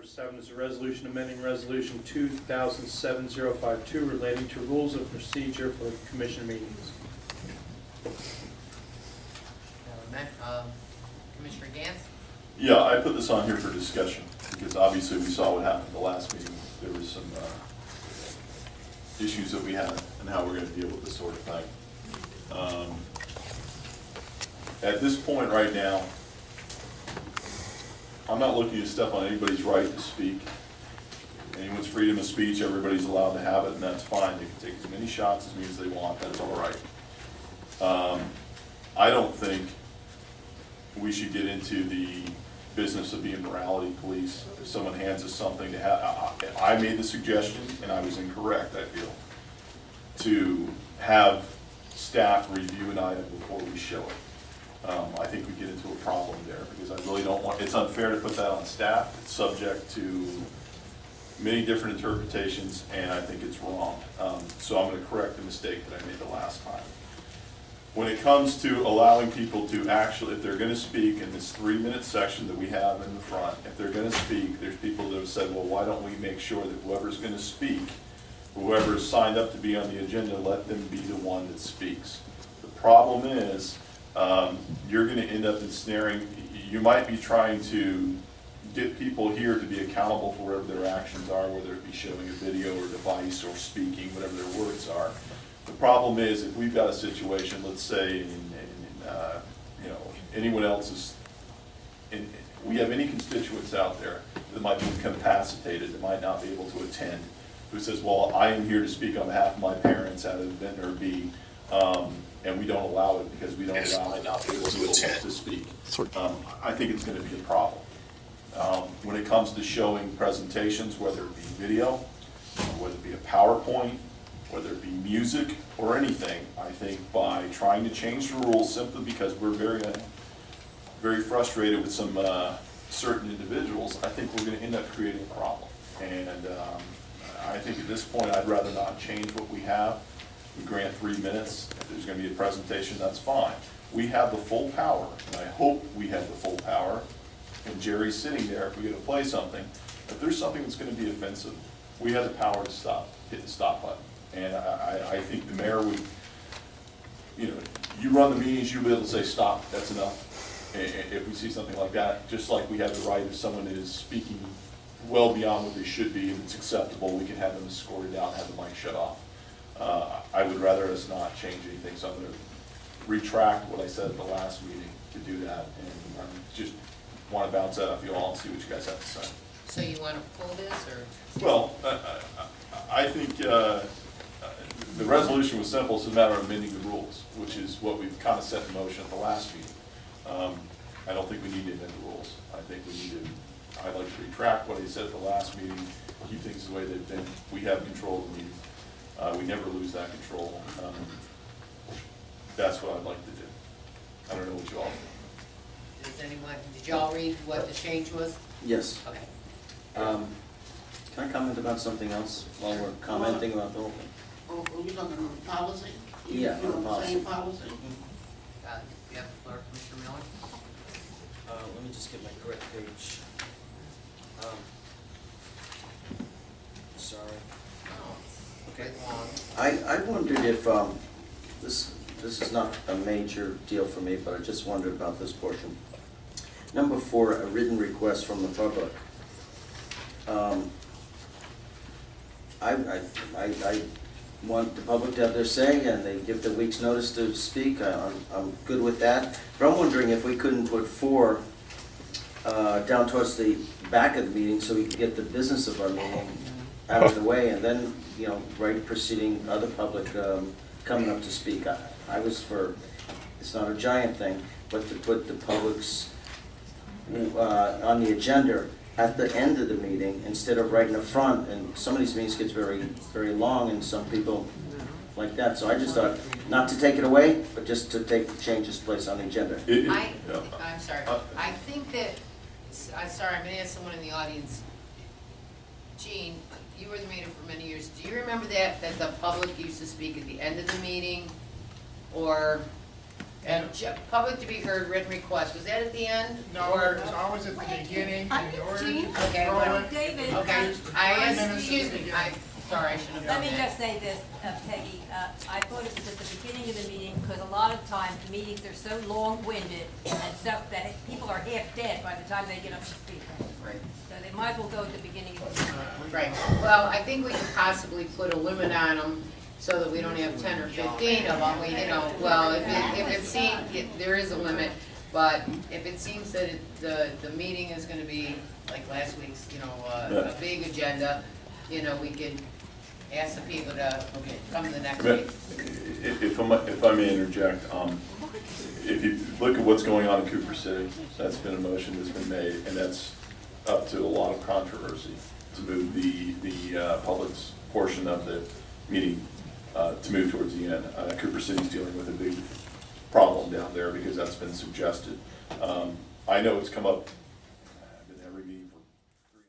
Number 7 is a resolution amending Resolution 2007-052 relating to rules of procedure for commission meetings. Commissioner Ganz? Yeah, I put this on here for discussion, because obviously we saw what happened the last meeting. There was some issues that we had and how we're gonna deal with this sort of thing. At this point right now, I'm not looking to step on anybody's right to speak. Anyone's freedom of speech, everybody's allowed to have it, and that's fine. They can take as many shots as many as they want, that's all right. I don't think we should get into the business of being morality police. If someone hands us something to have, I made the suggestion, and I was incorrect, I feel, to have staff review an item before we show it. I think we get into a problem there, because I really don't want, it's unfair to put that on staff. It's subject to many different interpretations, and I think it's wrong. So I'm gonna correct the mistake that I made the last time. When it comes to allowing people to actually, if they're gonna speak in this 3-minute section that we have in the front, if they're gonna speak, there's people that have said, well, why don't we make sure that whoever's gonna speak, whoever is signed up to be on the agenda, let them be the one that speaks. The problem is, you're gonna end up ensnaring, you might be trying to get people here to be accountable for whatever their actions are, whether it be showing a video or device or speaking, whatever their words are. The problem is, if we've got a situation, let's say, you know, anyone else's, we have any constituents out there that might be incapacitated, that might not be able to attend, who says, well, I am here to speak on behalf of my parents at event or B, and we don't allow it because we don't allow people to speak. I think it's going to be a problem. When it comes to showing presentations, whether it be video, whether it be a PowerPoint, whether it be music or anything, I think by trying to change the rules simply because we're very frustrated with some certain individuals, I think we're going to end up creating a problem. And I think at this point, I'd rather not change what we have. We grant 3 minutes. If there's going to be a presentation, that's fine. We have the full power, and I hope we have the full power. And Jerry's sitting there, if we're going to play something, if there's something that's going to be offensive, we have the power to stop, hit the stop button. And I think the mayor would, you know, you run the meetings, you'll be able to say, stop, that's enough. And if we see something like that, just like we have the right, if someone is speaking well beyond what they should be, and it's acceptable, we can have them escorted out and have the mic shut off. I would rather us not change anything, so I'm going to retract what I said at the last meeting to do that, and I just want to bounce that off you all and see what you guys have to say. So you want to pull this, or? Well, I think the resolution was simple. It's a matter of amending the rules, which is what we've kind of set in motion at the last meeting. I don't think we need to amend the rules. I think we need to, I'd like to retract what I said at the last meeting, keep things the way they've been. We have control of the meeting. We never lose that control. That's what I'd like to do. I don't know what you all think. Does anyone, did y'all read what the change was? Yes. Okay. Can I comment about something else while we're commenting about the whole thing? Oh, are you talking on policy? Yeah, You on know, policy. same policy? You have the floor, Commissioner Miller? Let me just get my correct page. Sorry. Okay. Long. I wondered if, this is not a major deal for me, but I just wondered about this portion. Number 4, a written request from the public. I want the public to have their say, and they give the week's notice to speak. I'm good with that. But I'm wondering if we couldn't put 4 down towards the back of the meeting so we can get the business of our meeting out of the way, and then, you know, right proceeding, other public coming up to speak. I was for, it's not a giant thing, but to put the public's on the agenda at the end of the meeting instead of right in the front. And some of these meetings gets very, very long, and some people like that. So I just thought not to take it away, but just to change its place on the agenda. I'm sorry. I think that, I'm sorry, I'm going to ask someone in the audience. Gene, you were the mayor for many years. Do you remember that the public used to speak at the end of the meeting? Or And public to be heard, written request, was that at the end? No, Or- it's always at the beginning, in order to Okay, control well, it. David, Okay, I asked, minutes excuse at the me, beginning. sorry, I should have let done me that. just say this, Peggy, I thought it was at the beginning of the meeting, because a lot of times, the meetings are so long-winded and stuff that people are half dead by the time they get up to speak. Right. So they might as well go at the beginning of the meeting. Right, well, I think we could possibly put a limit on them so that we don't have 10 or 15 of them, well, if it seems, there is a limit, but if it seems that the meeting is gonna be, like last week's, a big agenda, we could ask the people to come to the next meeting. If I may interject, if you look at what's going on in Cooper City, that's been a motion that's been made, and that's up to a lot of controversy to move the public's portion of the meeting to move towards the end. Cooper City's dealing with a big problem down there because that's been suggested. I know it's come up